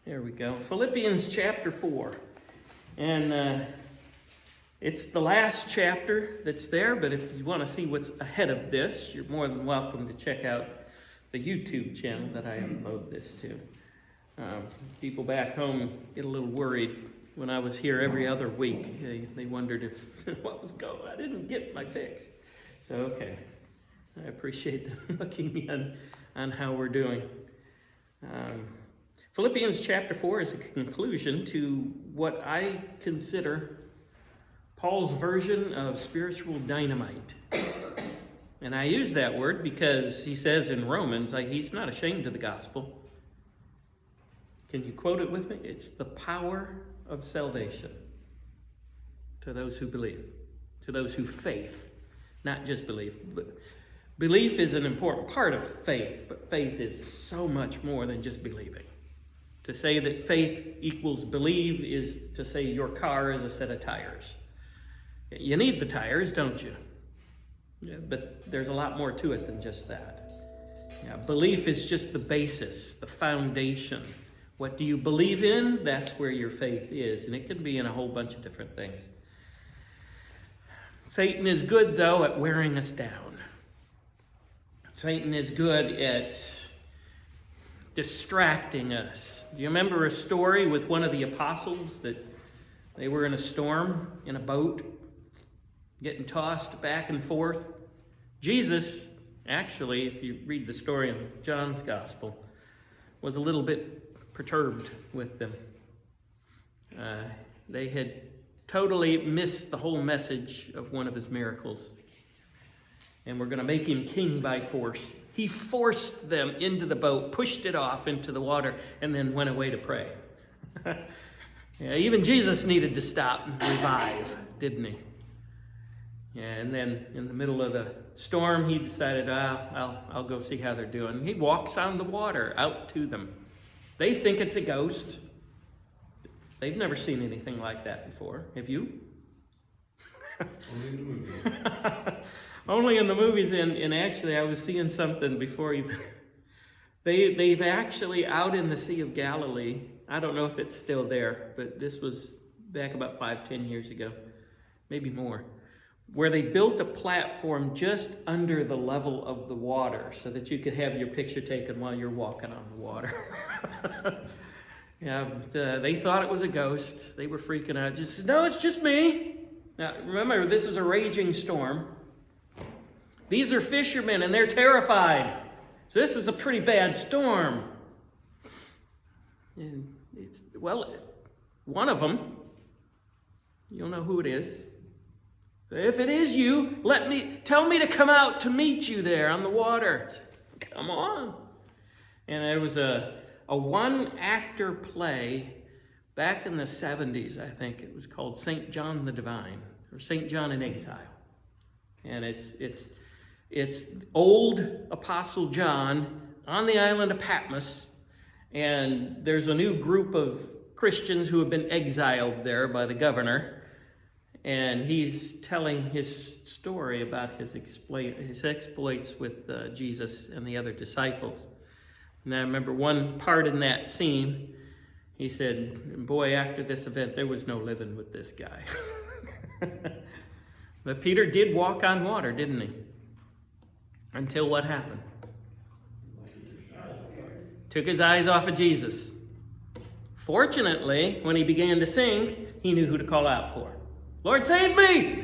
There we go. Philippians chapter 4. And it's the last chapter that's there, but if you want to see what's ahead of this, you're more than welcome to check out the YouTube channel that I upload this to. People back home get a little worried when I was here every other week. They wondered if what was going on. I didn't get my fix. So, okay. I appreciate them looking on how we're doing. Philippians chapter 4 is a conclusion to what I consider Paul's version of spiritual dynamite. And I use that word because he says in Romans, he's not ashamed of the gospel. Can you quote it with me? It's the power of salvation to those who believe, to those who faith, not just believe. But belief is an important part of faith, but faith is so much more than just believing. To say that faith equals believe is to say your car is a set of tires. You need the tires, don't you? Yeah, but there's a lot more to it than just that. Yeah, belief is just the basis, the foundation. What do you believe in? That's where your faith is. And it can be in a whole bunch of different things. Satan is good, though, at wearing us down. Satan is good at distracting us. Do you remember a story with one of the apostles that they were in a storm in a boat, getting tossed back and forth? Jesus, actually, if you read the story in John's Gospel, was a little bit perturbed with them. They had totally missed the whole message of one of his miracles. And we're going to make him king by force. He forced them into the boat, pushed it off into the water, and then went away to pray. Yeah, even Jesus needed to stop and revive, didn't he? Yeah, and then in the middle of the storm, he decided, I'll go see how they're doing. He walks on the water out to them. They think it's a ghost. They've never seen anything like that before. Have you? Only in the movie. Only in the movies, and actually I was seeing something before you. They've actually out in the Sea of Galilee, I don't know if it's still there, but this was back about 5-10 years ago, maybe more, where they built a platform just under the level of the water so that you could have your picture taken while you're walking on the water. Yeah, they thought it was a ghost. They were freaking out. Just said, no, it's just me. Now, remember, this is a raging storm. These are fishermen, and they're terrified. So this is a pretty bad storm. And one of them, you'll know who it is. If it is you, tell me to come out to meet you there on the water. Come on. And there was a one-actor play back in the 70s, I think. It was called St. John the Divine, or St. John in Exile. And it's old Apostle John on the island of Patmos, and there's a new group of Christians who have been exiled there by the governor, and he's telling his story about his exploits with Jesus and the other disciples. And I remember one part in that scene, he said, boy, after this event, there was no living with this guy. But Peter did walk on water, didn't he? Until what happened? Took his eyes off of Jesus. Fortunately, when he began to sink, he knew who to call out for. Lord, save me!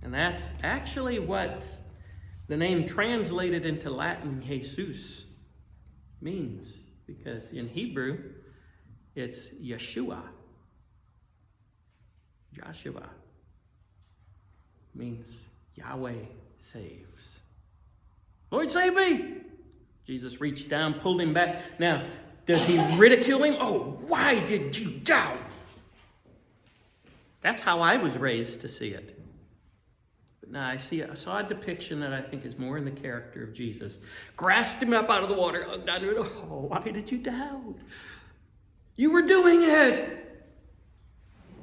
And that's actually what the name translated into Latin, Jesus, means. Because in Hebrew, it's Yeshua. Joshua means Yahweh saves. Lord, save me! Jesus reached down, pulled him back. Now, does he ridicule him? Oh, why did you doubt? That's how I was raised to see it. But now I saw a depiction that I think is more in the character of Jesus. Grasped him up out of the water. Oh, why did you doubt? You were doing it.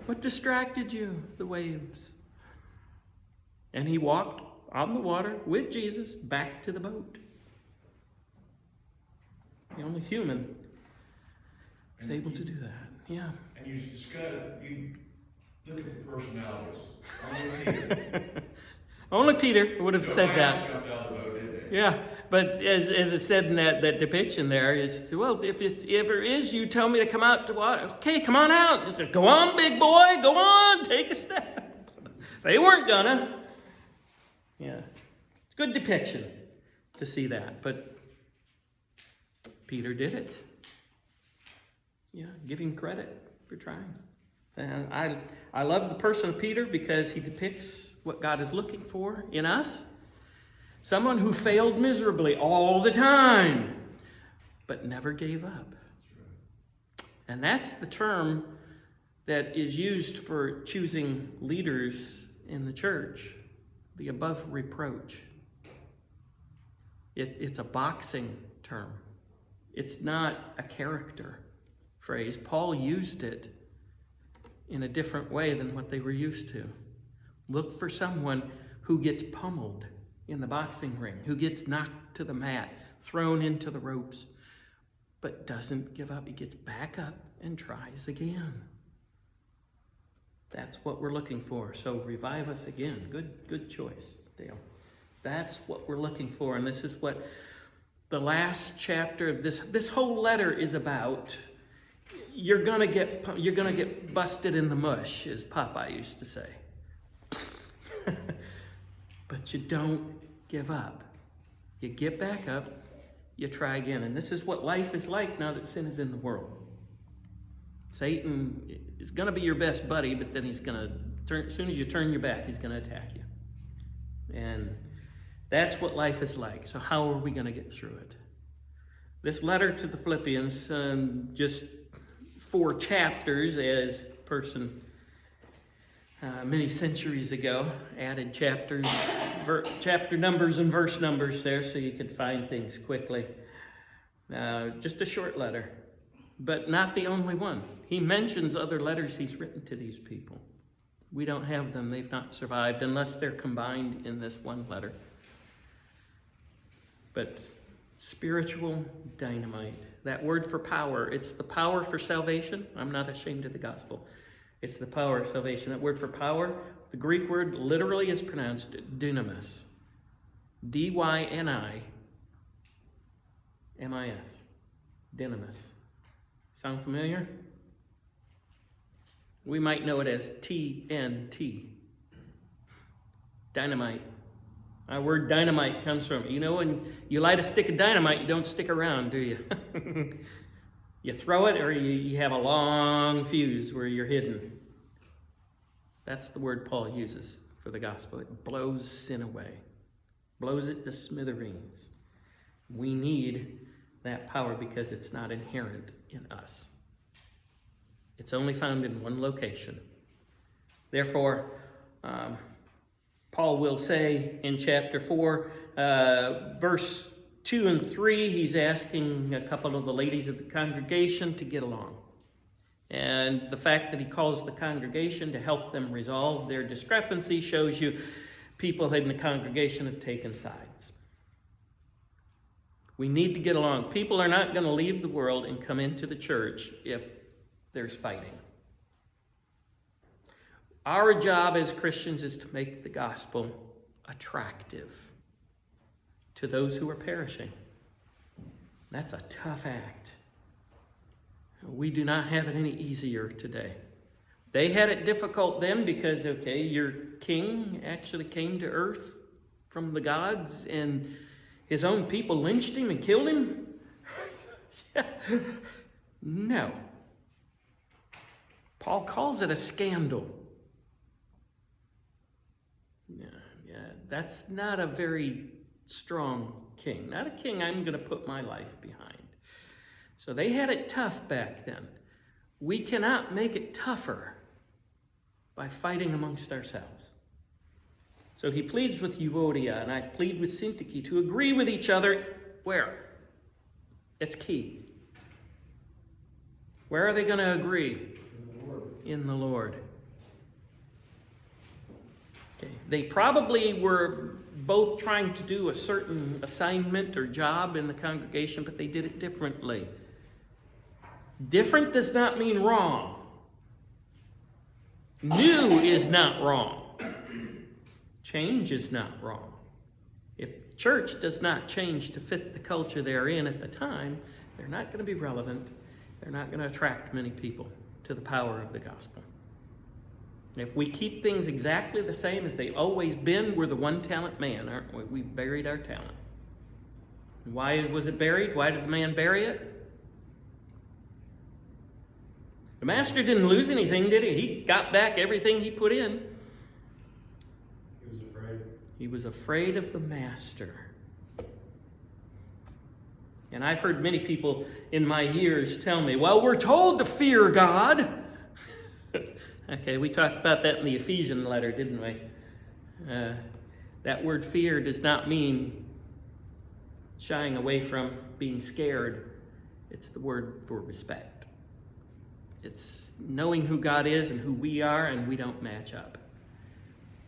What distracted you? The waves. And he walked on the water with Jesus back to the boat. The only human was able to do that. Yeah. And you just you look at the personalities. Only Peter. Only Peter would have said Nobody else that. jumped out of the boat, did they? Yeah, but as it said in that depiction there, is, well, if it ever is you tell me to come out to water, okay, come on out. Just go on, big boy, go on, take a step. They weren't gonna. Yeah, it's a good depiction to see that, but Peter did it. Yeah, give him credit for trying. And I love the person of Peter because he depicts what God is looking for in us. Someone who failed miserably all the time, but never gave up. And that's the term that is used for choosing leaders in the church, the above reproach. It's a boxing term. It's not a character phrase. Paul used it in a different way than what they were used to. Look for someone who gets pummeled in the boxing ring, who gets knocked to the mat, thrown into the ropes, but doesn't give up. He gets back up and tries again. That's what we're looking for. So revive us again. Good choice, Dale. That's what we're looking for, and this is what the last chapter of this whole letter is about. You're gonna get busted in the mush, as Popeye used to say. But you don't give up. You get back up, you try again. And this is what life is like now that sin is in the world. Satan is going to be your best buddy, but then he's going to turn, as soon as you turn your back, he's going to attack you. And that's what life is like. So how are we going to get through it? This letter to the Philippians, just 4 chapters, as a person many centuries ago added chapter numbers and verse numbers there so you could find things quickly. Just a short letter, but not the only one. He mentions other letters he's written to these people. We don't have them. They've not survived unless they're combined in this one letter. But spiritual dynamite, that word for power, it's the power for salvation. I'm not ashamed of the gospel. It's the power of salvation. That word for power, the Greek word literally is pronounced dynamis. D-Y-N-I-M-I-S. Dynamis. Sound familiar? We might know it as TNT. Dynamite. Our word dynamite comes from, when you light a stick of dynamite, you don't stick around, do you? You throw it, or you have a long fuse where you're hidden. That's the word Paul uses for the gospel. It blows sin away, blows it to smithereens. We need that power because it's not inherent in us. It's only found in one location. Therefore, Paul will say in chapter 4, verse 2 and 3, he's asking a couple of the ladies of the congregation to get along. And the fact that he calls the congregation to help them resolve their discrepancy shows you people in the congregation have taken sides. We need to get along. People are not going to leave the world and come into the church if there's fighting. Our job as Christians is to make the gospel attractive to those who are perishing. That's a tough act. We do not have it any easier today. They had it difficult then because, your king actually came to earth from the gods and his own people lynched him and killed him? No. Paul calls it a scandal. Yeah, that's not a very strong king. Not a king I'm going to put my life behind. So they had it tough back then. We cannot make it tougher by fighting amongst ourselves. So he pleads with Euodia, and I plead with Syntyche to agree with each other. Where? It's key. Where are they going to agree? In the Lord. Okay. They probably were both trying to do a certain assignment or job in the congregation, but they did it differently. Different does not mean wrong. New is not wrong. Change is not wrong. If church does not change to fit the culture they're in at the time, they're not going to be relevant. They're not going to attract many people to the power of the gospel. If we keep things exactly the same as they've always been, we're the one-talent man, aren't we? We buried our talent. And why was it buried? Why did the man bury it? The master didn't lose anything, did he? He got back everything he put in. He was afraid. He was afraid of the master. And I've heard many people in my years tell me, well, we're told to fear God. Okay, we talked about that in the Ephesian letter, didn't we? That word fear does not mean shying away from being scared. It's the word for respect. It's knowing who God is and who we are, and we don't match up.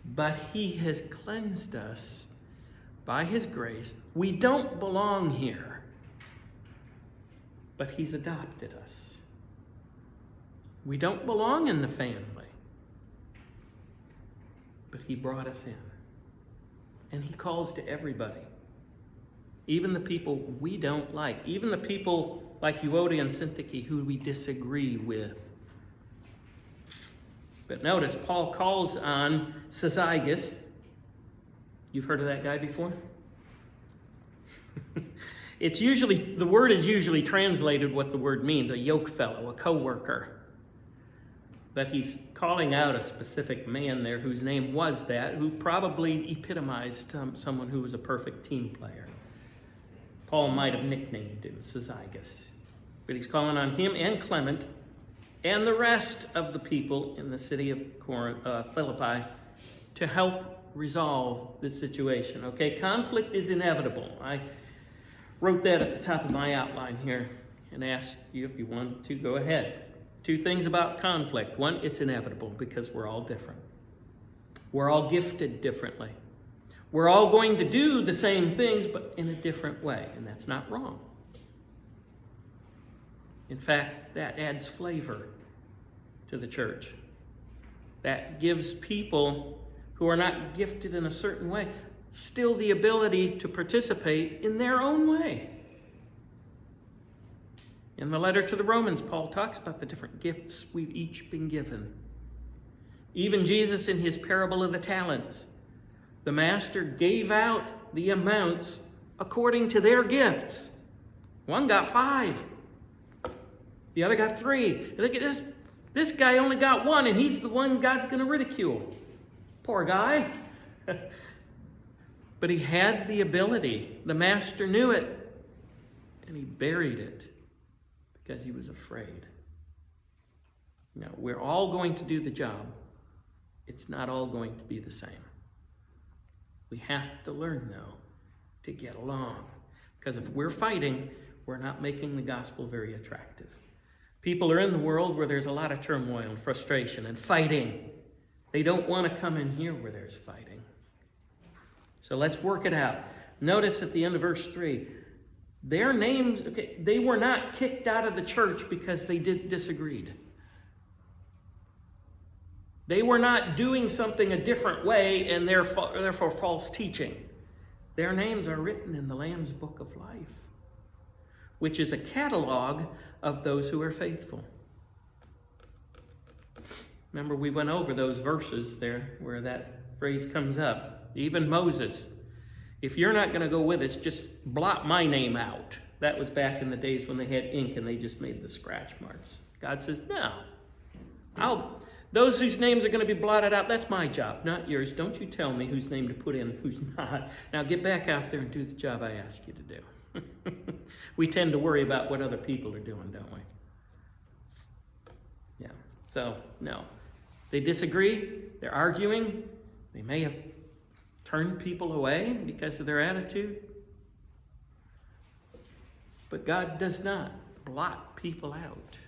But he has cleansed us by his grace. We don't belong here, but he's adopted us. We don't belong in the family, but he brought us in. And he calls to everybody, even the people we don't like, even the people like Euodia and Syntyche who we disagree with. But notice, Paul calls on Syzygus. You've heard of that guy before? The word is usually translated what the word means, a yoke fellow, a co-worker. But he's calling out a specific man there whose name was that, who probably epitomized someone who was a perfect team player. Paul might have nicknamed him Syzygus. But he's calling on him and Clement and the rest of the people in the city of Philippi to help resolve this situation. Okay, conflict is inevitable. I wrote that at the top of my outline here and asked you if you wanted to go ahead. 2 things about conflict. 1, it's inevitable because we're all different. We're all gifted differently. We're all going to do the same things, but in a different way, and that's not wrong. In fact, that adds flavor to the church. That gives people who are not gifted in a certain way still the ability to participate in their own way. In the letter to the Romans, Paul talks about the different gifts we've each been given. Even Jesus in his parable of the talents, the master gave out the amounts according to their gifts. One got 5. The other got 3. Look at this. This guy only got 1, and he's the one God's going to ridicule. Poor guy. But he had the ability. The master knew it, and he buried it because he was afraid. Now, we're all going to do the job. It's not all going to be the same. We have to learn, though, to get along. Because if we're fighting, we're not making the gospel very attractive. People are in the world where there's a lot of turmoil and frustration and fighting. They don't want to come in here where there's fighting. So let's work it out. Notice at the end of verse 3, their names, they were not kicked out of the church because they disagreed. They were not doing something a different way and therefore false teaching. Their names are written in the Lamb's Book of Life, which is a catalog of those who are faithful. Remember, we went over those verses there where that phrase comes up. Even Moses, if you're not going to go with us, just blot my name out. That was back in the days when they had ink and they just made the scratch marks. God says, no, those whose names are going to be blotted out, that's my job, not yours. Don't you tell me whose name to put in and who's not. Now get back out there and do the job I asked you to do. We tend to worry about what other people are doing, don't we? Yeah, so no. They disagree, they're arguing, they may have turned people away because of their attitude. But God does not blot people out.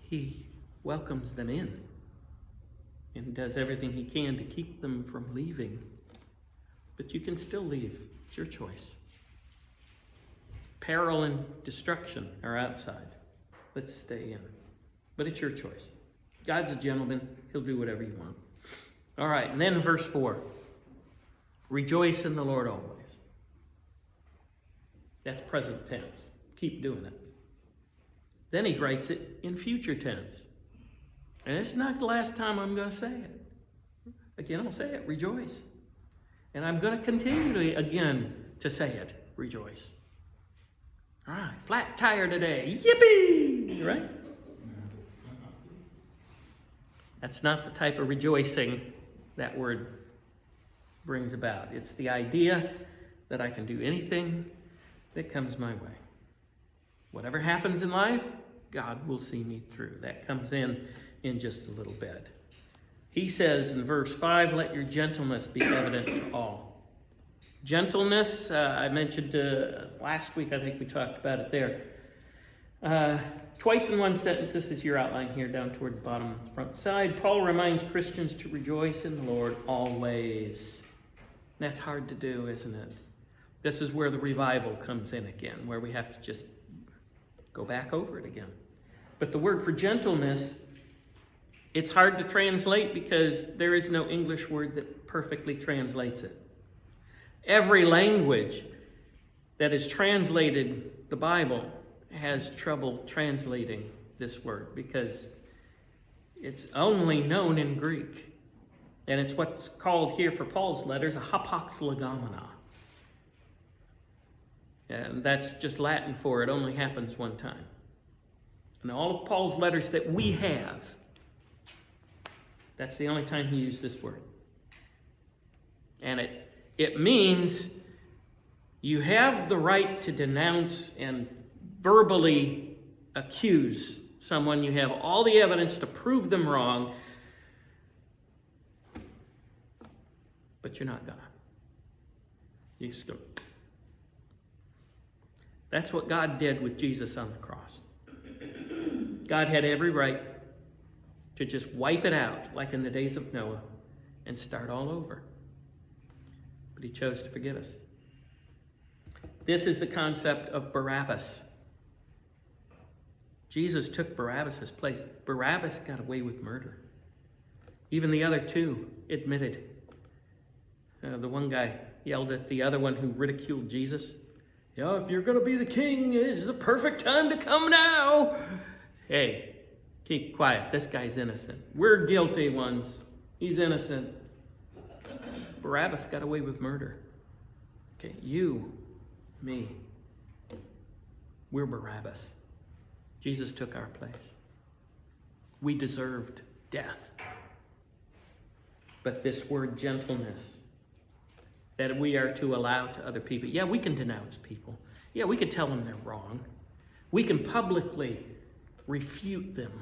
He welcomes them in and does everything he can to keep them from leaving. But you can still leave. It's your choice. Peril and destruction are outside. let's stay in. But it's your choice. God's a gentleman. He'll do whatever you want. All right, and then verse 4. Rejoice in the Lord always. That's present tense. Keep doing it. Then he writes it in future tense. And it's not the last time I'm going to say it. Again, I'll say it. Rejoice. And I'm going to continue to say it. Rejoice. All right, flat tire today. Yippee! Right? That's not the type of rejoicing that word brings about. It's the idea that I can do anything that comes my way. Whatever happens in life, God will see me through. That comes in just a little bit. He says in verse 5, let your gentleness be evident to all. Gentleness, I mentioned last week, I think we talked about it there. Twice in one sentence, this is your outline here down toward the bottom of the front side. Paul reminds Christians to rejoice in the Lord always. That's hard to do, isn't it? This is where the revival comes in again, where we have to just go back over it again. But the word for gentleness, it's hard to translate because there is no English word that perfectly translates it. Every language that is translated the Bible has trouble translating this word because it's only known in Greek. And it's what's called here for Paul's letters a hapax legomena. And that's just Latin for it only happens one time. And all of Paul's letters that we have, that's the only time he used this word. And it means you have the right to denounce and verbally accuse someone. You have all the evidence to prove them wrong, but you're not gonna. You just go. That's what God did with Jesus on the cross. God had every right to just wipe it out, like in the days of Noah, and start all over. But he chose to forgive us. This is the concept of Barabbas. Jesus took Barabbas' place. Barabbas got away with murder. Even the other two admitted. The one guy yelled at the other one who ridiculed Jesus. Yeah, if you're going to be the king, it's the perfect time to come now. Hey, keep quiet. This guy's innocent. We're guilty ones. He's innocent. Barabbas got away with murder. Okay, you, me, we're Barabbas. Jesus took our place. We deserved death. But this word gentleness that we are to allow to other people. Yeah, we can denounce people. Yeah, we can tell them they're wrong. We can publicly refute them.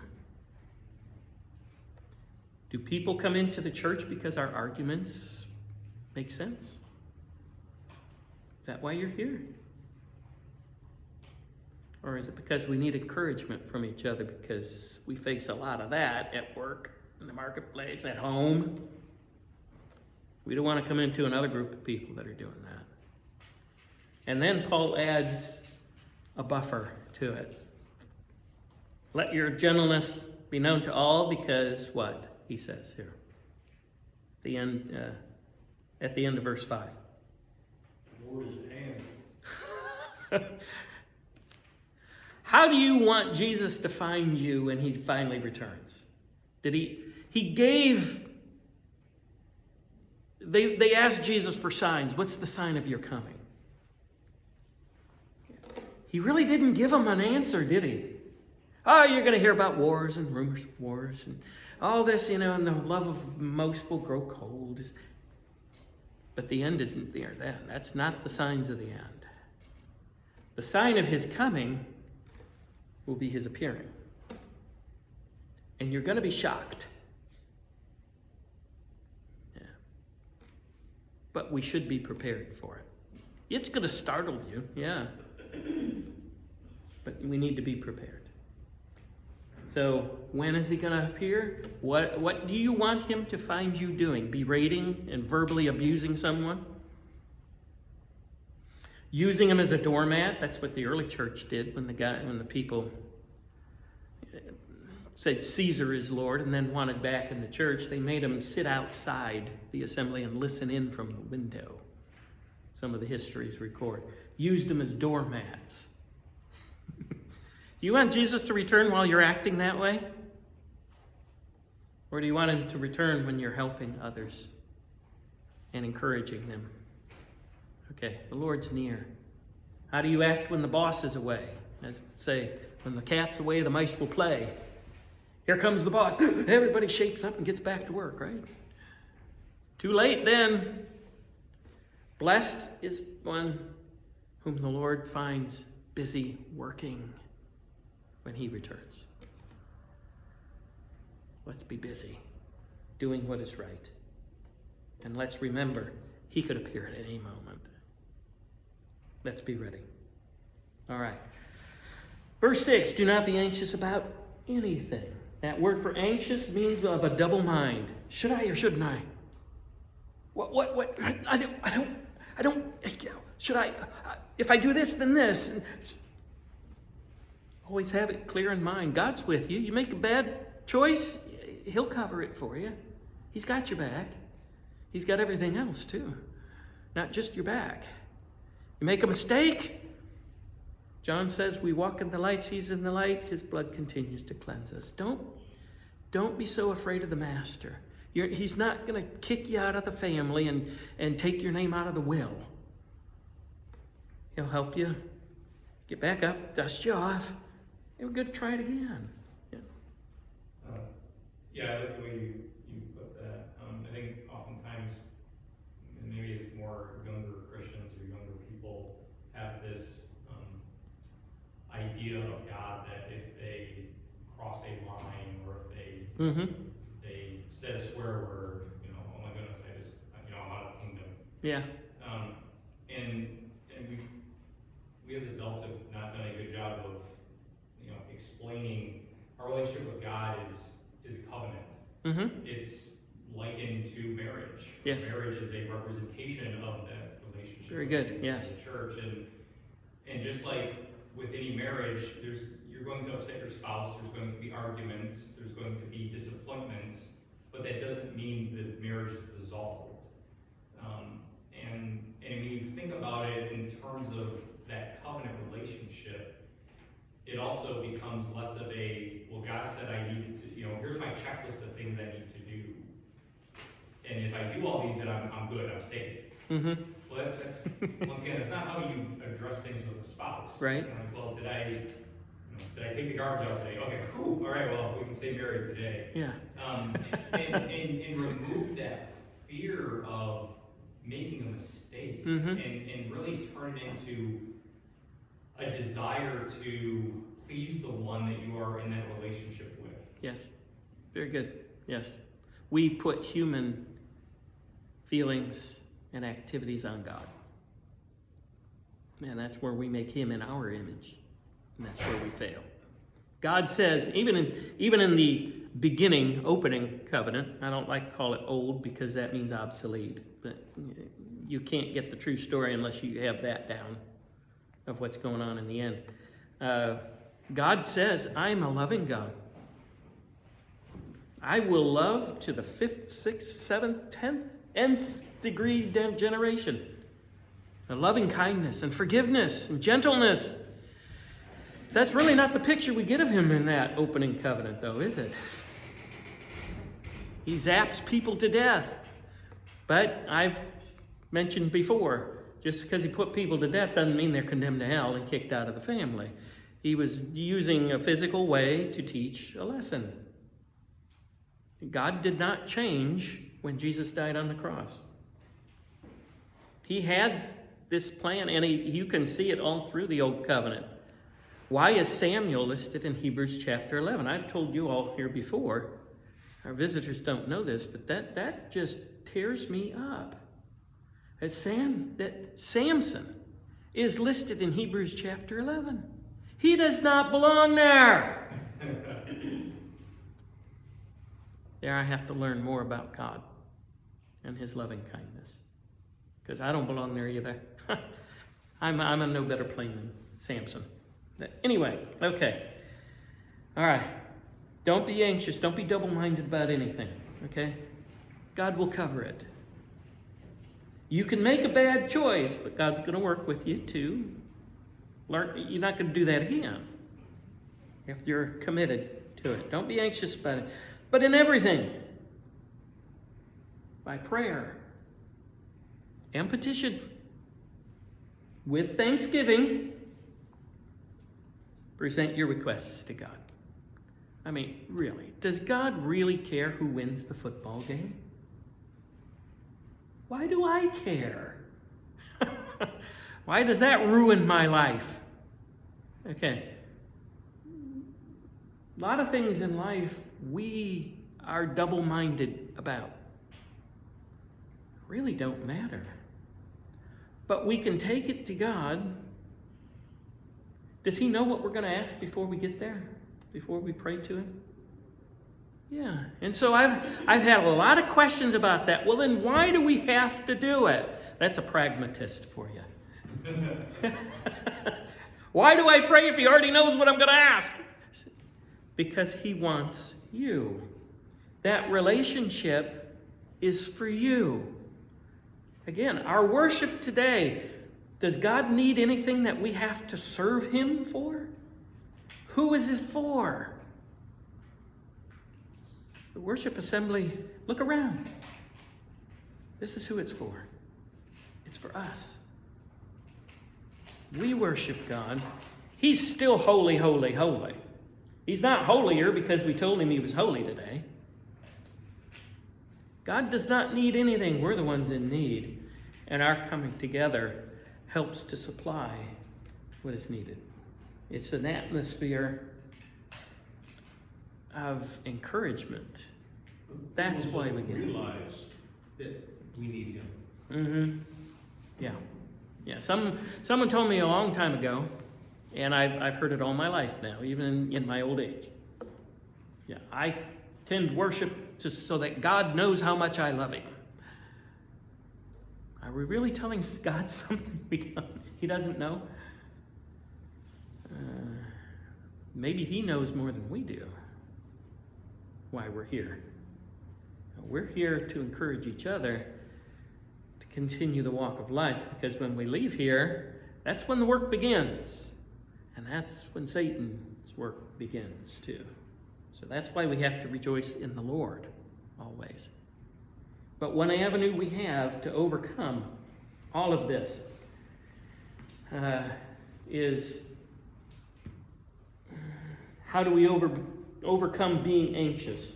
Do people come into the church because our arguments make sense? Is that why you're here? Or is it because we need encouragement from each other because we face a lot of that at work, in the marketplace, at home? We don't want to come into another group of people that are doing that. And then Paul adds a buffer to it. Let your gentleness be known to all because what? He says here. At the end of verse 5. The Lord is at hand. How do you want Jesus to find you when he finally returns? He gave... They asked Jesus for signs. What's the sign of your coming? He really didn't give them an answer, did he? Oh, you're going to hear about wars and rumors of wars and all this, and the love of most will grow cold. But the end isn't there then. That's not the signs of the end. The sign of his coming will be his appearing. And you're going to be shocked. But we should be prepared for it. It's going to startle you, yeah. But we need to be prepared. So when is he going to appear? What do you want him to find you doing? Berating and verbally abusing someone? Using him as a doormat? That's what the early church did when the people said Caesar is Lord and then wanted back in the church, they made him sit outside the assembly and listen in from the window. Some of the histories record. Used them as doormats. You want Jesus to return while you're acting that way? Or do you want him to return when you're helping others and encouraging them? Okay, the Lord's near. How do you act when the boss is away? As they say, when the cat's away, the mice will play. Here comes the boss. Everybody shapes up and gets back to work, right? Too late then. Blessed is one whom the Lord finds busy working when he returns. Let's be busy doing what is right. And let's remember, he could appear at any moment. Let's be ready. All right. Verse 6, do not be anxious about anything. That word for anxious means of a double mind. Should I or shouldn't I? What? I don't, should I, if I do this, then this. Always have it clear in mind. God's with you. You make a bad choice, he'll cover it for you. He's got your back. He's got everything else too. Not just your back. You make a mistake, John says we walk in the light, he's in the light, his blood continues to cleanse us. Don't be so afraid of the master. He's not going to kick you out of the family and take your name out of the will. He'll help you get back up, dust you off, and we're going to try it again. Yeah, I like the way you put that. I think oftentimes, and maybe it's more younger Christians or younger people have this idea of God that if they cross a line or if they said a swear word, oh my goodness, I'm out of the kingdom. Yeah. And we as adults have not done a good job of explaining our relationship with God is a covenant. Mm-hmm. It's likened to marriage. Yes. Marriage is a representation of that relationship. Very good. Yes. The church and just like with any marriage, you're going to upset your spouse. There's going to be arguments. There's going to be disappointments, but that doesn't mean the marriage is dissolved. And when you think about it in terms of that covenant relationship, it also becomes less of a, well, God said I needed to, here's my checklist of things I need to do. And if I do all these, then I'm good, I'm safe. Mm-hmm. Well, that's once again, that's not how you address things with a spouse. Right. Well, did I take the garbage out today? Okay, cool. All right, well, we can stay married today. Yeah. And remove that fear of making a mistake and really turn it into a desire to please the one that you are in that relationship with. Yes. Very good. Yes. We put human feelings and activities on God. And that's where we make him in our image. And that's where we fail. God says, even in the beginning, opening covenant, I don't like to call it old because that means obsolete, but you can't get the true story unless you have that down of what's going on in the end. God says, I'm a loving God. I will love to the 5th, 6th, 7th, 10th, nth degree generation. A loving kindness and forgiveness and gentleness. That's really not the picture we get of him in that opening covenant, though, is it? He zaps people to death. But I've mentioned before, just because he put people to death doesn't mean they're condemned to hell and kicked out of the family. He was using a physical way to teach a lesson. God did not change when Jesus died on the cross. He had this plan, and you can see it all through the Old Covenant. Why is Samuel listed in Hebrews chapter 11? I've told you all here before. Our visitors don't know this, but that just tears me up. That Samson is listed in Hebrews chapter 11. He does not belong there. There I have to learn more about God and his loving kindness. Because I don't belong there either. I'm on no better plane than Samson. Anyway, okay. All right. Don't be anxious. Don't be double-minded about anything, okay? God will cover it. You can make a bad choice, but God's going to work with you to learn. You're not going to do that again if you're committed to it. Don't be anxious about it. But in everything, by prayer and petition, with thanksgiving, present your requests to God. I mean, really, does God really care who wins the football game? Why do I care? Why does that ruin my life? Okay. A lot of things in life we are double-minded about. Really don't matter. But we can take it to God. Does he know what we're going to ask before we get there? Before we pray to him? Yeah. And so I've had a lot of questions about that. Well, then why do we have to do it? That's a pragmatist for you. Why do I pray if he already knows what I'm going to ask? Because he wants you. That relationship is for you. Again, our worship today, does God need anything that we have to serve him for? Who is it for? The worship assembly, look around. This is who it's for. It's for us. We worship God. He's still holy, holy, holy. He's not holier because we told him he was holy today. God does not need anything. We're the ones in need. And our coming together helps to supply what is needed. It's an atmosphere of encouragement. That's why we get it. Realize that we need him. Mm-hmm. Yeah. Yeah. Someone told me a long time ago, and I've heard it all my life now, even in my old age. Yeah. I tend worship just so that God knows how much I love him. Are we really telling God something he doesn't know? Maybe he knows more than we do why we're here. We're here to encourage each other to continue the walk of life, because when we leave here, that's when the work begins. And that's when Satan's work begins too. So that's why we have to rejoice in the Lord always. But one avenue we have to overcome all of this is, how do we overcome being anxious?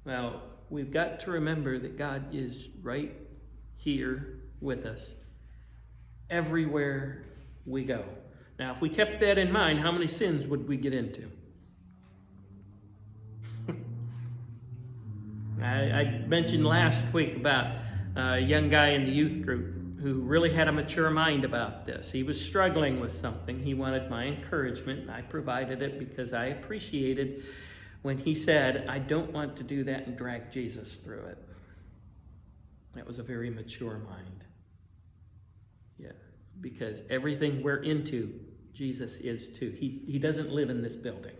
Well, we've got to remember that God is right here with us everywhere we go. Now, if we kept that in mind, how many sins would we get into? I mentioned last week about a young guy in the youth group who really had a mature mind about this. He was struggling with something. He wanted my encouragement, and I provided it because I appreciated when he said, I don't want to do that and drag Jesus through it. That was a very mature mind. Yeah, because everything we're into, Jesus is too. He doesn't live in this building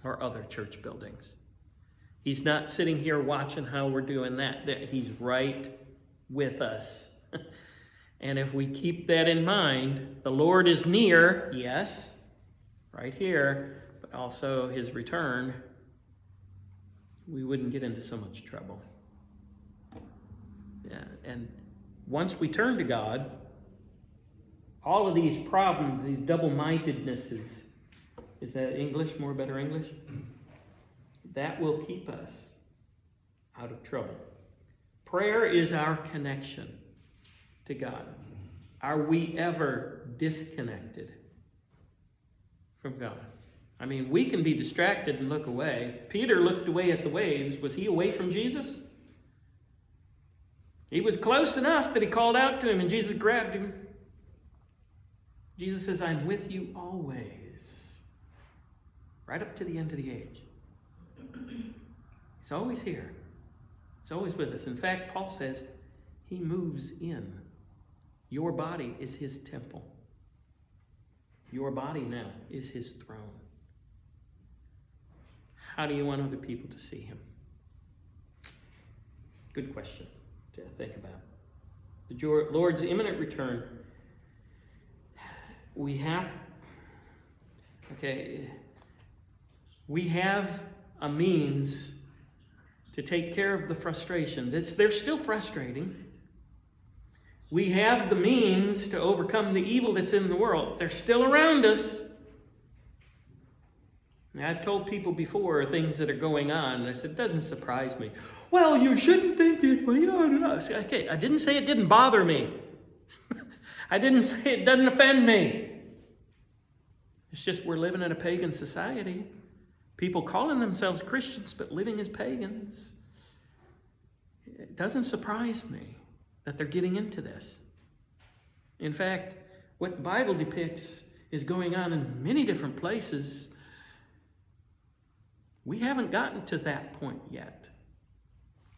or other church buildings. He's not sitting here watching how we're doing that he's right with us. And if we keep that in mind, the Lord is near, yes, right here, but also his return, we wouldn't get into so much trouble. Yeah, and once we turn to God, all of these problems, these double-mindednesses, is that English, more better English? That will keep us out of trouble. Prayer is our connection to God. Are we ever disconnected from God? I mean, we can be distracted and look away. Peter looked away at the waves. Was he away from Jesus? He was close enough that he called out to him and Jesus grabbed him. Jesus says, I'm with you always, right up to the end of the age. He's always here. He's always with us. In fact, Paul says he moves in. Your body is his temple. Your body now is his throne. how do you want other people to see him? Good question to think about. The Lord's imminent return. We have a means to take care of the frustrations. They're still frustrating. We have the means to overcome the evil that's in the world. They're still around us. And I've told people before things that are going on, and I said, it doesn't surprise me. Well, you shouldn't think this way. Okay, I didn't say it didn't bother me. I didn't say it doesn't offend me. It's just we're living in a pagan society. People calling themselves Christians but living as pagans. It doesn't surprise me that they're getting into this. In fact, what the Bible depicts is going on in many different places. We haven't gotten to that point yet.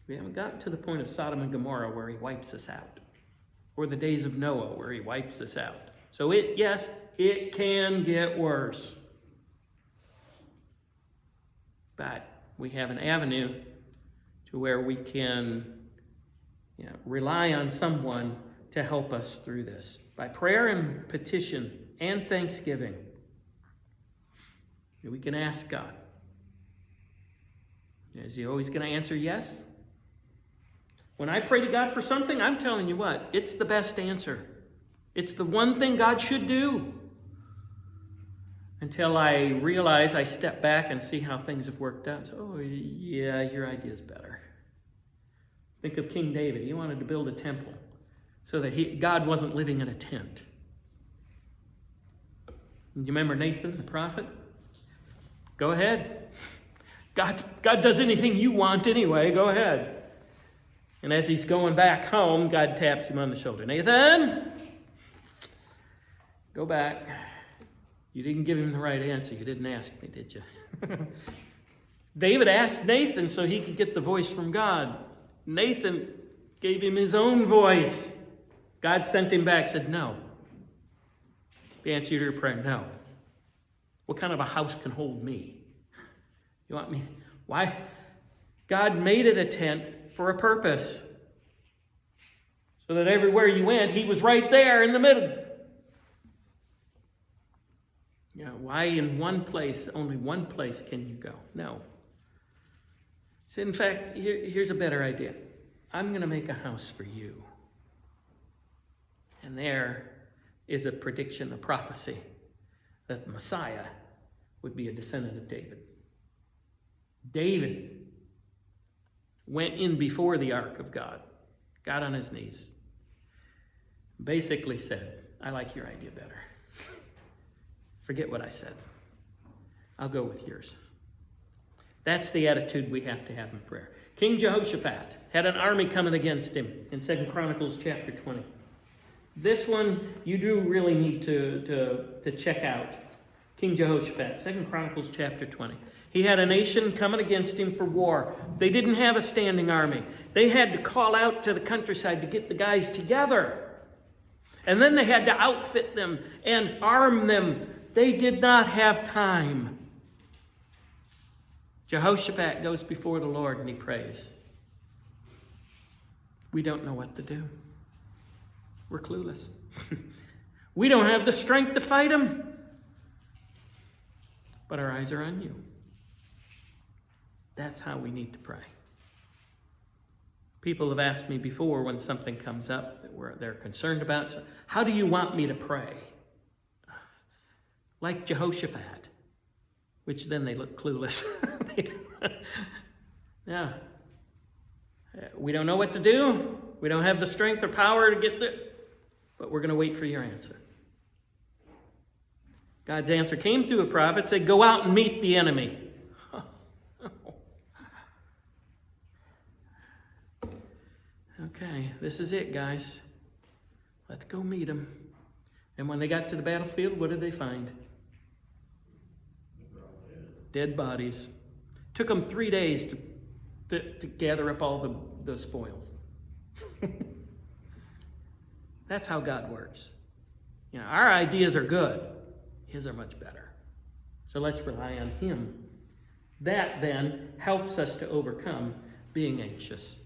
We haven't gotten to the point of Sodom and Gomorrah where he wipes us out, or the days of Noah where he wipes us out. So yes, it can get worse. But we have an avenue to where we can rely on someone to help us through this. By prayer and petition and thanksgiving, we can ask God. Is he always going to answer yes? When I pray to God for something, I'm telling you what, it's the best answer. It's the one thing God should do. Until I realize, I step back and see how things have worked out. So, yeah, your idea is better. Think of King David. He wanted to build a temple so that God wasn't living in a tent. Do you remember Nathan, the prophet? Go ahead. God does anything you want anyway. Go ahead. And as he's going back home, God taps him on the shoulder. Nathan, go back. You didn't give him the right answer. You didn't ask me, did you? David asked Nathan so he could get the voice from God. Nathan gave him his own voice. God sent him back, said, no. The answer to your prayer, no. What kind of a house can hold me? You want me? Why? God made it a tent for a purpose. So that everywhere you went, he was right there in the middle. Why in one place, only one place can you go? No. So in fact, here's a better idea. I'm going to make a house for you. And there is a prediction, a prophecy, that the Messiah would be a descendant of David. David went in before the ark of God, got on his knees, basically said, I like your idea better. Forget what I said. I'll go with yours. That's the attitude we have to have in prayer. King Jehoshaphat had an army coming against him in 2 Chronicles chapter 20. This one you do really need to check out. King Jehoshaphat, 2 Chronicles chapter 20. He had a nation coming against him for war. They didn't have a standing army. They had to call out to the countryside to get the guys together. And then they had to outfit them and arm them. They did not have time. Jehoshaphat goes before the Lord and he prays. We don't know what to do. We're clueless. We don't have the strength to fight him. But our eyes are on you. That's how we need to pray. People have asked me before when something comes up that they're concerned about, so how do you want me to pray? Like Jehoshaphat, which then they look clueless. Yeah. We don't know what to do. We don't have the strength or power to get there, but we're going to wait for your answer. God's answer came through a prophet, said, go out and meet the enemy. Okay, this is it, guys. Let's go meet them. And when they got to the battlefield, what did they find? Dead bodies. Took them 3 days to gather up all the spoils. That's how God works. Our ideas are good. His are much better. So let's rely on him That then helps us to overcome being anxious.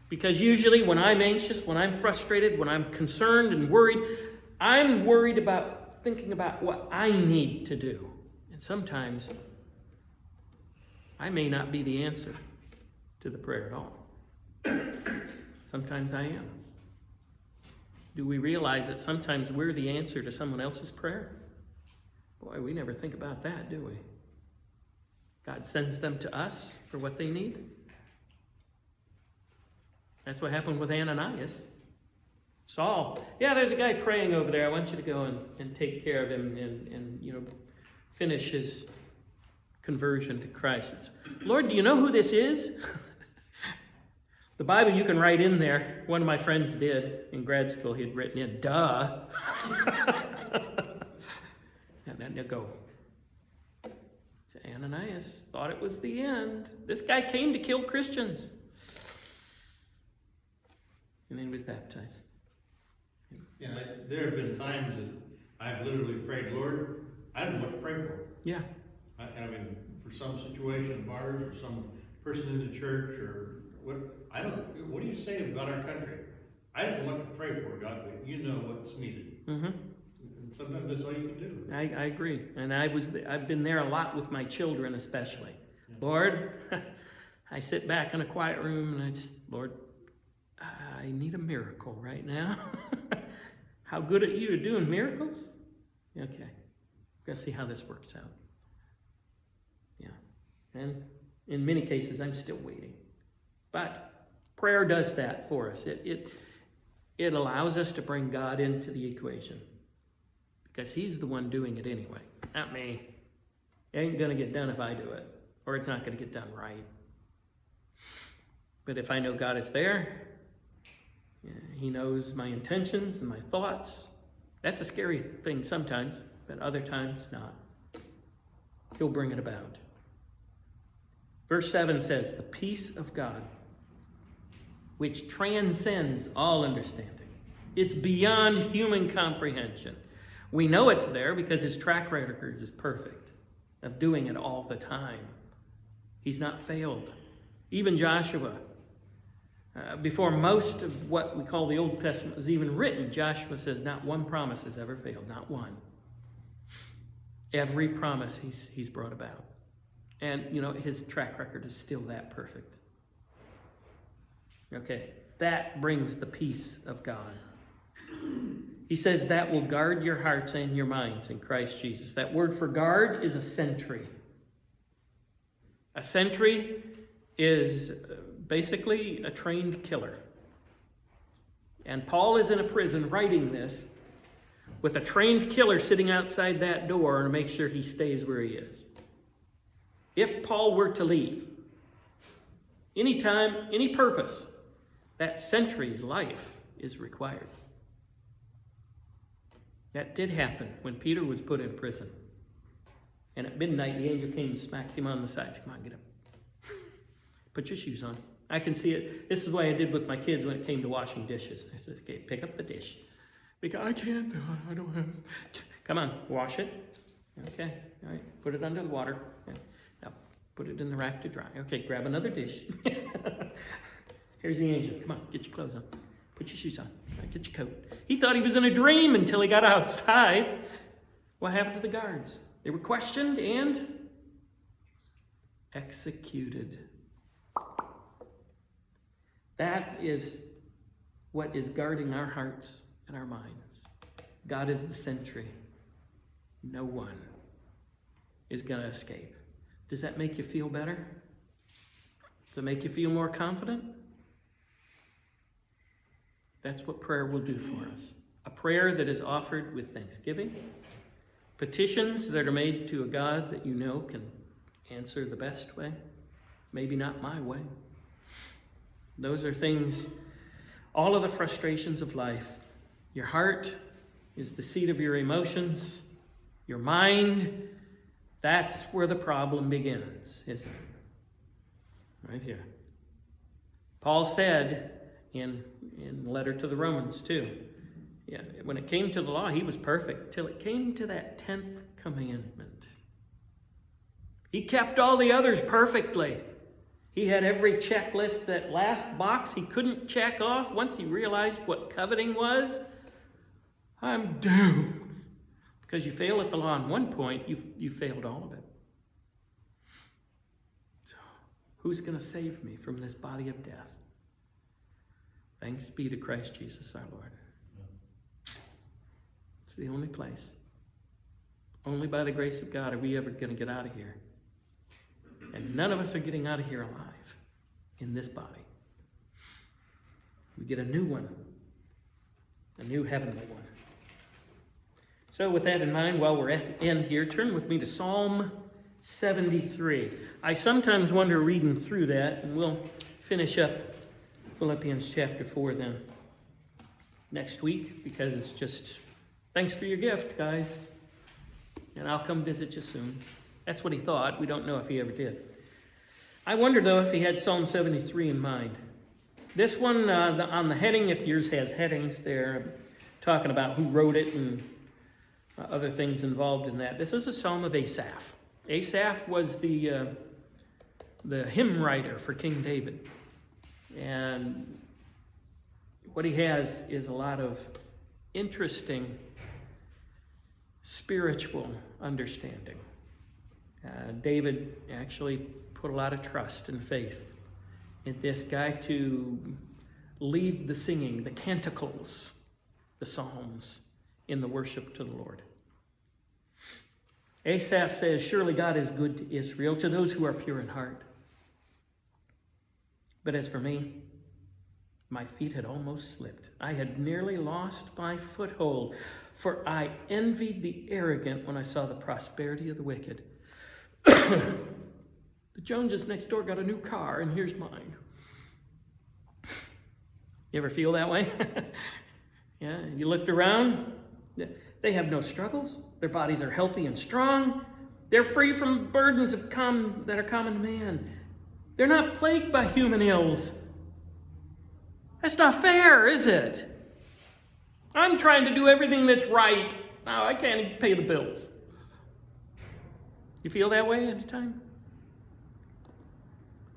Because usually when I'm anxious, when I'm frustrated, when I'm concerned and worried, I'm worried about thinking about what I need to do. And sometimes I may not be the answer to the prayer at all. Sometimes I am. Do we realize that sometimes we're the answer to someone else's prayer? Boy, we never think about that, do we? God sends them to us for what they need. That's what happened with Ananias. Saul, yeah, there's a guy praying over there. I want you to go and take care of him and finish his conversion to Christ. It's, Lord, do you know who this is? The Bible you can write in there. One of my friends did in grad school. He had written in, duh. And then you go, Ananias thought it was the end. This guy came to kill Christians. And then he was baptized. Yeah, there have been times that I've literally prayed, Lord, I don't know what to pray for. Yeah. I mean, for some situation of ours, or some person in the church, or what do you say about our country? I don't know what to pray for, God, but you know what's needed. Mm-hmm. And sometimes that's all you can do. I agree. And I've been there a lot with my children especially. Yeah. Lord, I sit back in a quiet room and I just, Lord, I need a miracle right now. How good at you at doing miracles? Okay. Gotta see how this works out. Yeah. And in many cases, I'm still waiting. But prayer does that for us. It allows us to bring God into the equation. Because he's the one doing it anyway, not me. It ain't gonna get done if I do it. Or it's not gonna get done right. But if I know God is there, he knows my intentions and my thoughts. That's a scary thing sometimes, but other times not. He'll bring it about. Verse 7 says, the peace of God, which transcends all understanding. It's beyond human comprehension. We know it's there because his track record is perfect of doing it all the time. He's not failed. Even Joshua, before most of what we call the Old Testament was even written, Joshua says not one promise has ever failed, not one. Every promise he's brought about. And, his track record is still that perfect. Okay, that brings the peace of God. He says that will guard your hearts and your minds in Christ Jesus. That word for guard is a sentry. A sentry is basically a trained killer. And Paul is in a prison writing this with a trained killer sitting outside that door to make sure he stays where he is. If Paul were to leave, anytime, any purpose, that sentry's life is required. That did happen when Peter was put in prison. And at midnight, the angel came and smacked him on the side. Said, come on, get up. Put your shoes on. I can see it. This is what I did with my kids when it came to washing dishes. I said, okay, pick up the dish. Because I can't do it. I don't have... Come on, wash it. Okay, all right. Put it under the water. Okay. Now, put it in the rack to dry. Okay, grab another dish. Here's the angel. Come on, get your clothes on. Put your shoes on. All right, get your coat. He thought he was in a dream until he got outside. What happened to the guards? They were questioned and executed. That is what is guarding our hearts and our minds. God is the sentry. No one is going to escape. Does that make you feel better? Does it make you feel more confident? That's what prayer will do for us. A prayer that is offered with thanksgiving. Petitions that are made to a God that you know can answer the best way. Maybe not my way. Those are things, all of the frustrations of life. Your heart is the seat of your emotions. Your mind, that's where the problem begins, isn't it? Right here. Paul said in the letter to the Romans too, when it came to the law, he was perfect till it came to that 10th commandment. He kept all the others perfectly. He had every checklist. That last box he couldn't check off once he realized what coveting was. I'm doomed. Because you fail at the law on one point, you failed all of it. So, who's going to save me from this body of death? Thanks be to Christ Jesus our Lord. It's the only place. Only by the grace of God are we ever going to get out of here. And none of us are getting out of here alive in this body. We get a new one. A new heavenly one. So with that in mind, while we're at the end here, turn with me to Psalm 73. I sometimes wonder reading through that, and we'll finish up Philippians chapter 4 then next week, because it's just, thanks for your gift, guys. And I'll come visit you soon. That's what he thought. We don't know if he ever did. I wonder, though, if he had Psalm 73 in mind. This one, on the heading, if yours has headings there, talking about who wrote it and other things involved in that. This is a psalm of Asaph. Asaph was the hymn writer for King David. And what he has is a lot of interesting spiritual understanding. David actually put a lot of trust and faith in this guy to lead the singing, the canticles, the psalms in the worship to the Lord. Asaph says, surely God is good to Israel, to those who are pure in heart. But as for me, my feet had almost slipped. I had nearly lost my foothold, for I envied the arrogant when I saw the prosperity of the wicked. The Joneses next door got a new car, and here's mine. You ever feel that way? Yeah, you looked around. They have no struggles. Their bodies are healthy and strong. They're free from burdens that are common to man. They're not plagued by human ills. That's not fair, is it? I'm trying to do everything that's right. Now I can't even pay the bills. You feel that way at the time?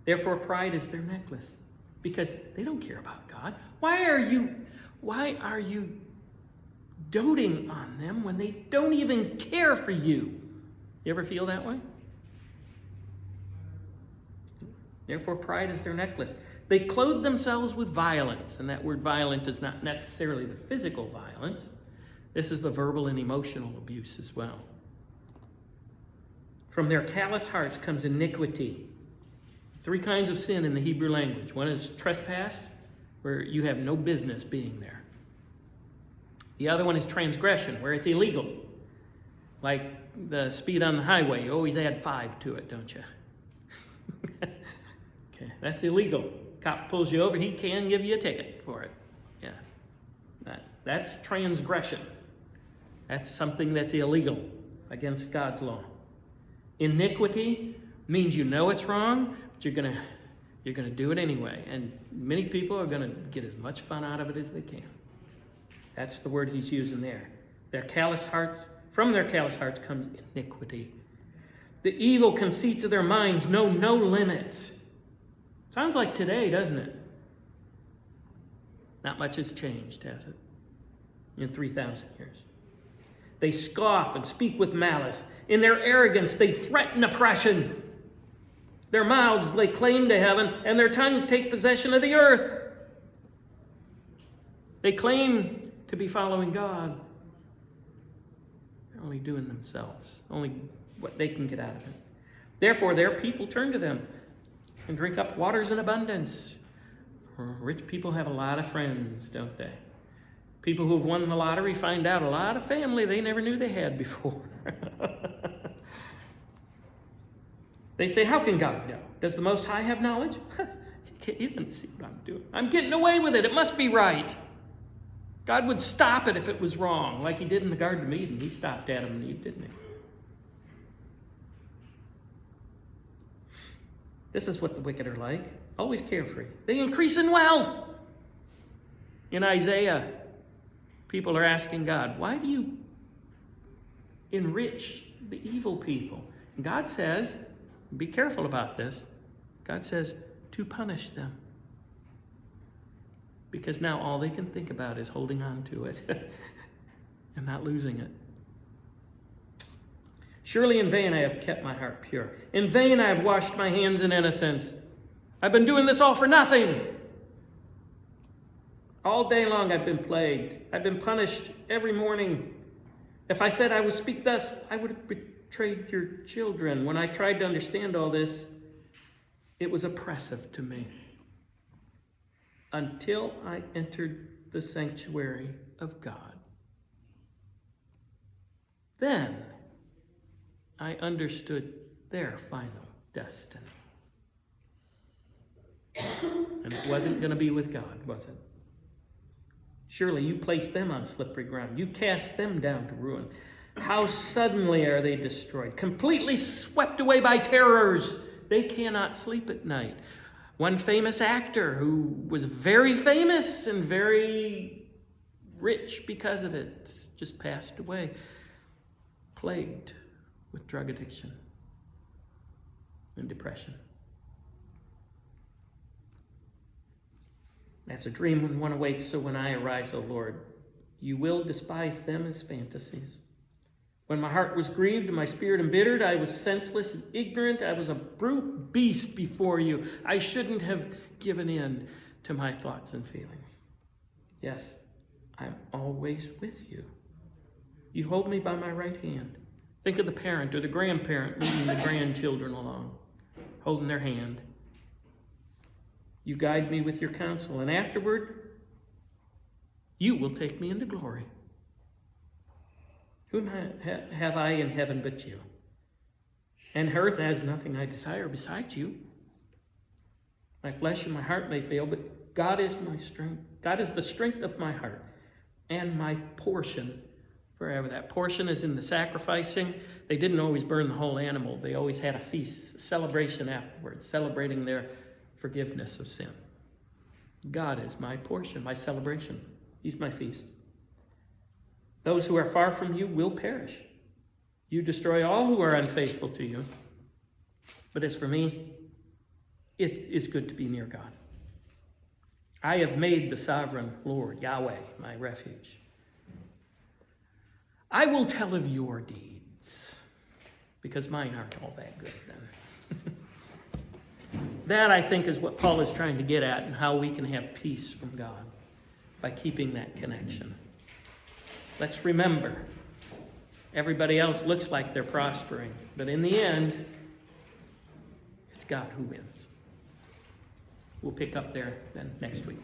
Therefore, pride is their necklace, because they don't care about God. Why are you doting on them when they don't even care for you? You ever feel that way? Therefore, pride is their necklace. They clothe themselves with violence, and that word violent is not necessarily the physical violence. This is the verbal and emotional abuse as well. From their callous hearts comes iniquity. 3 kinds of sin in the Hebrew language. One is trespass, where you have no business being there. The other one is transgression, where it's illegal. Like the speed on the highway, you always add 5 to it, don't you? Okay, that's illegal. Cop pulls you over, he can give you a ticket for it. Yeah, that's transgression. That's something that's illegal against God's law. Iniquity means you know it's wrong, but you're gonna do it anyway. And many people are gonna get as much fun out of it as they can. That's the word he's using there. From their callous hearts comes iniquity. The evil conceits of their minds know no limits. Sounds like today, doesn't it? Not much has changed, has it? In 3,000 years. They scoff and speak with malice. In their arrogance, they threaten oppression. Their mouths lay claim to heaven, and their tongues take possession of the earth. They claim to be following God. They're only doing themselves, only what they can get out of it. Therefore, their people turn to them and drink up waters in abundance. Rich people have a lot of friends, don't they? People who have won the lottery find out a lot of family they never knew they had before. They say, how can God know? Does the Most High have knowledge? He doesn't see what I'm doing. I'm getting away with it. It must be right. God would stop it if it was wrong, like he did in the Garden of Eden. He stopped Adam and Eve, didn't he? This is what the wicked are like, always carefree. They increase in wealth. In Isaiah, people are asking God, why do you enrich the evil people? And God says, be careful about this. God says to punish them. Because now all they can think about is holding on to it and not losing it. Surely in vain I have kept my heart pure. In vain I have washed my hands in innocence. I've been doing this all for nothing. All day long I've been plagued. I've been punished every morning. If I said I would speak thus, I would have betrayed your children. When I tried to understand all this, it was oppressive to me. Until I entered the sanctuary of God. Then I understood their final destiny. And it wasn't going to be with God, was it? Surely you placed them on slippery ground. You cast them down to ruin. How suddenly are they destroyed, completely swept away by terrors. They cannot sleep at night. One famous actor who was very famous and very rich because of it just passed away, plagued with drug addiction and depression. As a dream when one awakes, so when I arise, O Lord, you will despise them as fantasies. When my heart was grieved and my spirit embittered, I was senseless and ignorant. I was a brute beast before you. I shouldn't have given in to my thoughts and feelings. Yes, I'm always with you. You hold me by my right hand. Think of the parent or the grandparent leading the grandchildren along, holding their hand. You guide me with your counsel, and afterward, you will take me into glory. Whom have I in heaven but you? And earth has nothing I desire besides you. My flesh and my heart may fail, but God is my strength. God is the strength of my heart and my portion forever. That portion is in the sacrificing. They didn't always burn the whole animal. They always had a feast, a celebration afterwards, celebrating their forgiveness of sin. God is my portion, my celebration. He's my feast. Those who are far from you will perish. You destroy all who are unfaithful to you. But as for me, it is good to be near God. I have made the sovereign Lord, Yahweh, my refuge. I will tell of your deeds, because mine aren't all that good then. That, I think, is what Paul is trying to get at, and how we can have peace from God by keeping that connection. Let's remember, everybody else looks like they're prospering, but in the end, it's God who wins. We'll pick up there then next week.